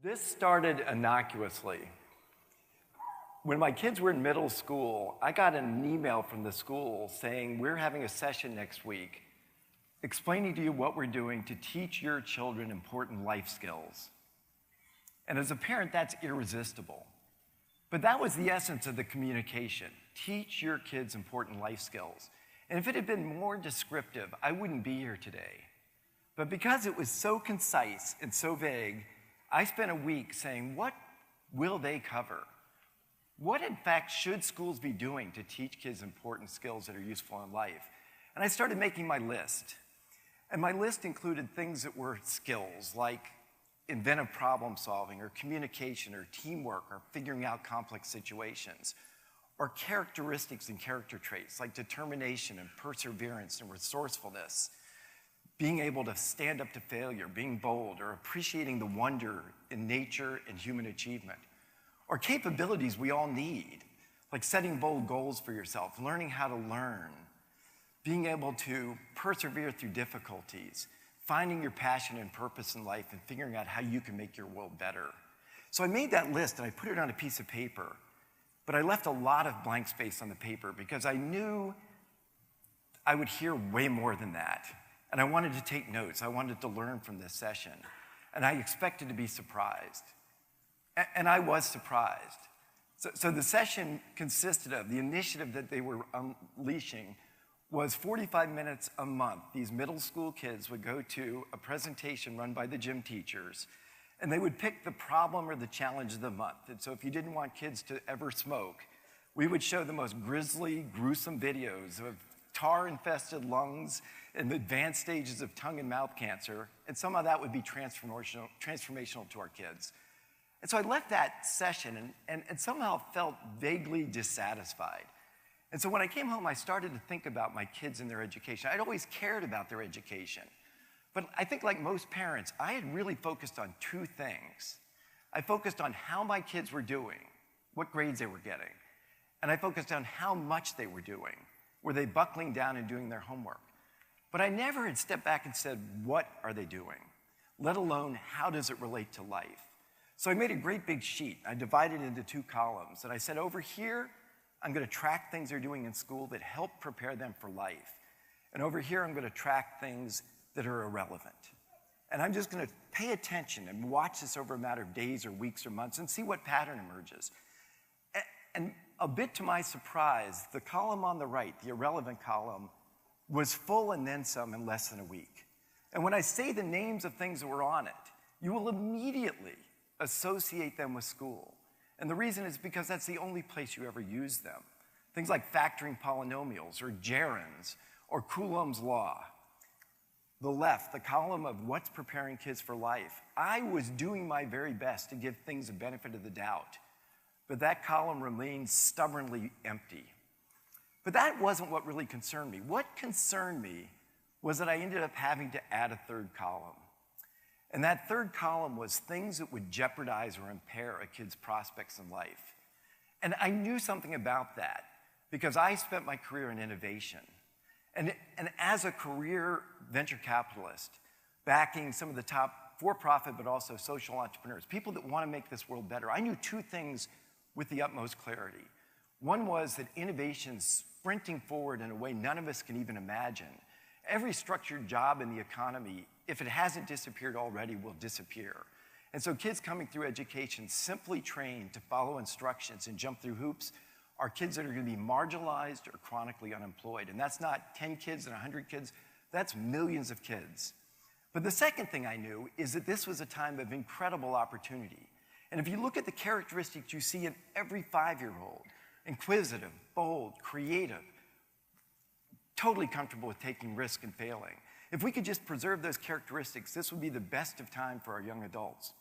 This started innocuously. When my kids were in middle school, I got an email from the school saying, we're having a session next week explaining to you what we're doing to teach your children important life skills. And as a parent, that's irresistible. But that was the essence of the communication. Teach your kids important life skills. And if it had been more descriptive, I wouldn't be here today. But because it was so concise and so vague, I spent a week saying, what will they cover? What, in fact, should schools be doing to teach kids important skills that are useful in life? And I started making my list. And my list included things that were skills, like inventive problem solving, or communication, or teamwork, or figuring out complex situations, or characteristics and character traits, like determination and perseverance and resourcefulness, being able to stand up to failure, being bold, or appreciating the wonder in nature and human achievement, or capabilities we all need, like setting bold goals for yourself, learning how to learn, being able to persevere through difficulties, finding your passion and purpose in life, and figuring out how you can make your world better. So I made that list and I put it on a piece of paper, but I left a lot of blank space on the paper because I knew I would hear way more than that. And I wanted to take notes. I wanted to learn from this session. And I expected to be surprised. And I was surprised. So the session consisted of, the initiative that they were unleashing was 45 minutes a month. These middle school kids would go to a presentation run by the gym teachers, and they would pick the problem or the challenge of the month. And so if you didn't want kids to ever smoke, we would show the most grisly, gruesome videos of tar-infested lungs and the advanced stages of tongue and mouth cancer, and somehow that would be transformational to our kids. And so I left that session and somehow felt vaguely dissatisfied. And so when I came home, I started to think about my kids and their education. I'd always cared about their education. But I think like most parents, I had really focused on two things. I focused on how my kids were doing, what grades they were getting, and I focused on how much they were doing. Were they buckling down and doing their homework? But I never had stepped back and said, what are they doing? Let alone, how does it relate to life? So I made a great big sheet. I divided it into two columns. And I said, over here, I'm going to track things they're doing in school that help prepare them for life. And over here, I'm going to track things that are irrelevant. And I'm just going to pay attention and watch this over a matter of days or weeks or months and see what pattern emerges. And a bit to my surprise, the column on the right, the irrelevant column, was full and then some in less than a week. And when I say the names of things that were on it, you will immediately associate them with school. And the reason is because that's the only place you ever use them. Things like factoring polynomials, or gerunds, or Coulomb's law. The left, the column of what's preparing kids for life. I was doing my very best to give things the benefit of the doubt. But that column remained stubbornly empty. But that wasn't what really concerned me. What concerned me was that I ended up having to add a third column. And that third column was things that would jeopardize or impair a kid's prospects in life. And I knew something about that because I spent my career in innovation. And as a career venture capitalist, backing some of the top for-profit but also social entrepreneurs, people that want to make this world better, I knew two things with the utmost clarity. One was that innovation's sprinting forward in a way none of us can even imagine. Every structured job in the economy, if it hasn't disappeared already, will disappear. And so kids coming through education simply trained to follow instructions and jump through hoops are kids that are going to be marginalized or chronically unemployed. And that's not 10 kids and 100 kids, that's millions of kids. But the second thing I knew is that this was a time of incredible opportunity. And if you look at the characteristics you see in every 5-year-old, inquisitive, bold, creative, totally comfortable with taking risk and failing. If we could just preserve those characteristics, this would be the best of time for our young adults.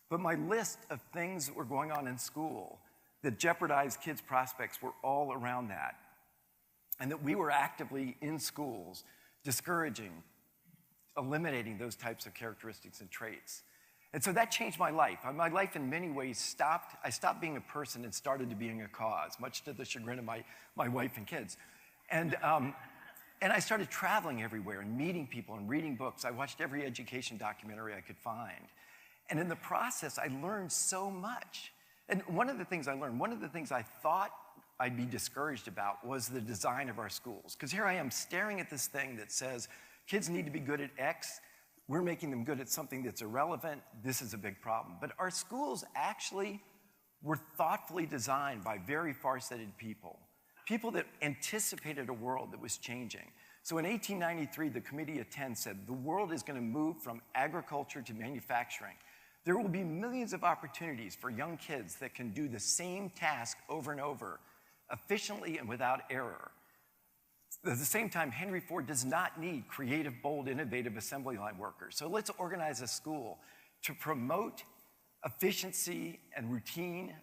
But my list of things that were going on in school that jeopardized kids' prospects were all around that. And that we were actively in schools discouraging, eliminating those types of characteristics and traits. And so that changed my life. My life in many ways stopped. I stopped being a person and started to being a cause, much to the chagrin of my wife and kids. And I started traveling everywhere and meeting people and reading books. I watched every education documentary I could find. And in the process, I learned so much. And one of the things I thought I'd be discouraged about was the design of our schools. Because here I am staring at this thing that says, kids need to be good at X, we're making them good at something that's irrelevant, this is a big problem. But our schools actually were thoughtfully designed by very far-sighted people that anticipated a world that was changing. So in 1893, the Committee of 10 said, the world is going to move from agriculture to manufacturing. There will be millions of opportunities for young kids that can do the same task over and over, efficiently and without error. At the same time, Henry Ford does not need creative, bold, innovative assembly line workers. So let's organize a school to promote efficiency and routine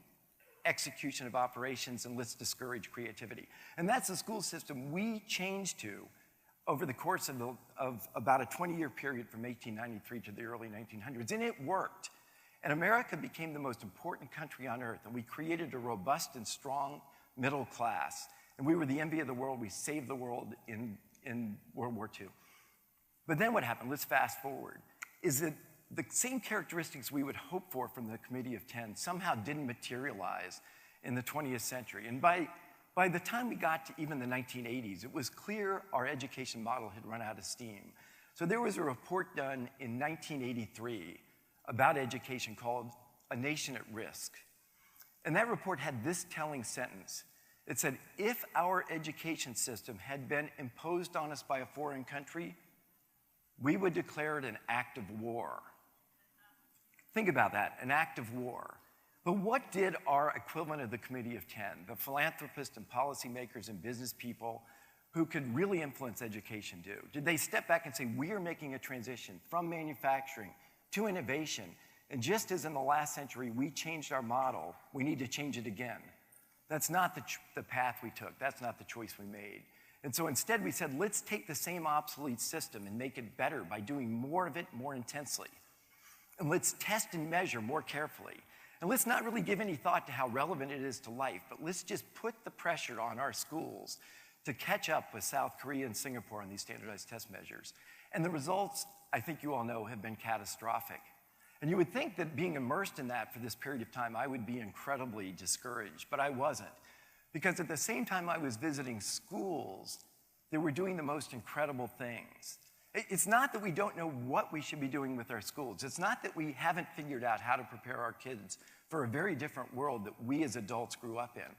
execution of operations, and let's discourage creativity. And that's the school system we changed to over the course of about a 20-year period from 1893 to the early 1900s, and it worked. And America became the most important country on earth, and we created a robust and strong middle class. And we were the envy of the world. We saved the world in World War II. But then what happened, let's fast forward, is that the same characteristics we would hope for from the Committee of 10 somehow didn't materialize in the 20th century. And by the time we got to even the 1980s, it was clear our education model had run out of steam. So there was a report done in 1983 about education called A Nation at Risk. And that report had this telling sentence. It said, if our education system had been imposed on us by a foreign country, we would declare it an act of war. Think about that, an act of war. But what did our equivalent of the Committee of 10, the philanthropists and policymakers and business people who could really influence education do? Did they step back and say, we are making a transition from manufacturing to innovation, and just as in the last century we changed our model, we need to change it again? That's not the path we took. That's not the choice we made. And so instead we said, let's take the same obsolete system and make it better by doing more of it more intensely. And let's test and measure more carefully. And let's not really give any thought to how relevant it is to life, but let's just put the pressure on our schools to catch up with South Korea and Singapore on these standardized test measures. And the results, I think you all know, have been catastrophic. And you would think that being immersed in that for this period of time, I would be incredibly discouraged, but I wasn't. Because at the same time I was visiting schools that were doing the most incredible things. It's not that we don't know what we should be doing with our schools. It's not that we haven't figured out how to prepare our kids for a very different world that we as adults grew up in.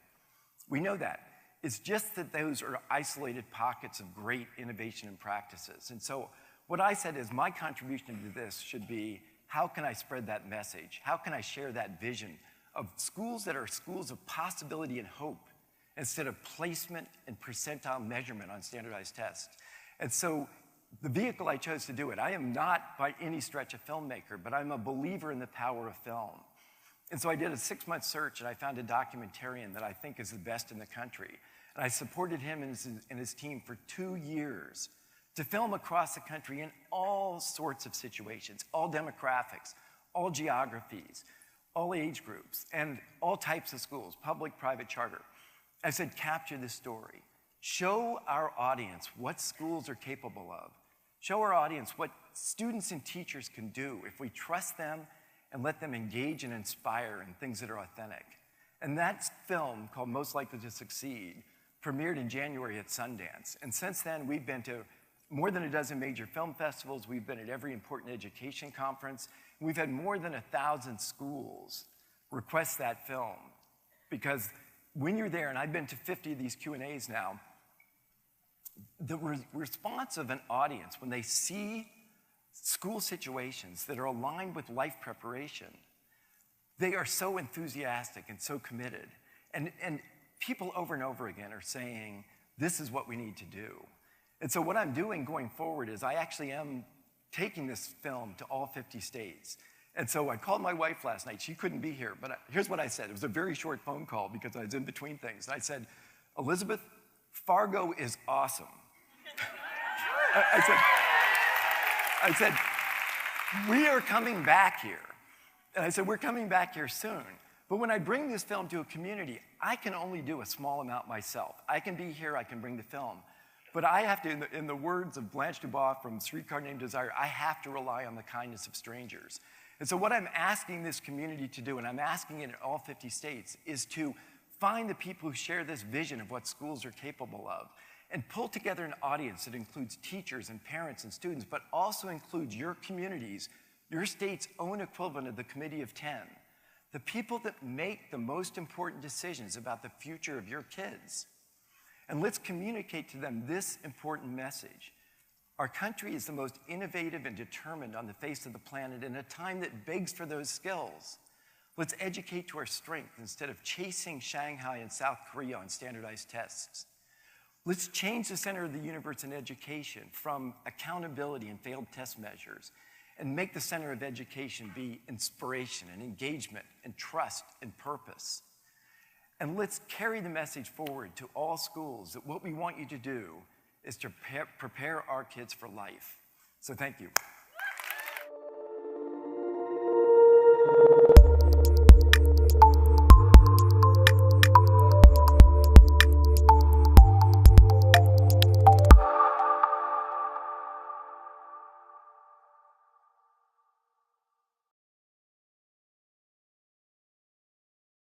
We know that. It's just that those are isolated pockets of great innovation and practices. And so what I said is my contribution to this should be, how can I spread that message? How can I share that vision of schools that are schools of possibility and hope instead of placement and percentile measurement on standardized tests? And so the vehicle I chose to do it, I am not by any stretch a filmmaker, but I'm a believer in the power of film. And so I did a 6-month search, and I found a documentarian that I think is the best in the country. And I supported him and his team for 2 years to film across the country in all sorts of situations, all demographics, all geographies, all age groups, and all types of schools, public, private, charter. I said, capture this story. Show our audience what schools are capable of. Show our audience what students and teachers can do if we trust them and let them engage and inspire in things that are authentic. And that film, called Most Likely to Succeed, premiered in January at Sundance. And since then, we've been to more than a dozen major film festivals. We've been at every important education conference. We've had more than 1,000 schools request that film. Because when you're there, and I've been to 50 of these Q&As now, the response of an audience when they see school situations that are aligned with life preparation, they are so enthusiastic and so committed. And people over and over again are saying, this is what we need to do. And so what I'm doing going forward is I actually am taking this film to all 50 states. And so I called my wife last night. She couldn't be here, but here's what I said. It was a very short phone call because I was in between things. And I said, Elizabeth, Fargo is awesome. I said, we are coming back here. And I said, we're coming back here soon. But when I bring this film to a community, I can only do a small amount myself. I can be here, I can bring the film. But I have to, in the words of Blanche DuBois from Streetcar Named Desire, I have to rely on the kindness of strangers. And so what I'm asking this community to do, and I'm asking it in all 50 states, is to find the people who share this vision of what schools are capable of and pull together an audience that includes teachers and parents and students, but also includes your communities, your state's own equivalent of the Committee of 10, the people that make the most important decisions about the future of your kids. And let's communicate to them this important message. Our country is the most innovative and determined on the face of the planet in a time that begs for those skills. Let's educate to our strength instead of chasing Shanghai and South Korea on standardized tests. Let's change the center of the universe in education from accountability and failed test measures and make the center of education be inspiration and engagement and trust and purpose. And let's carry the message forward to all schools that what we want you to do is to prepare our kids for life. So thank you.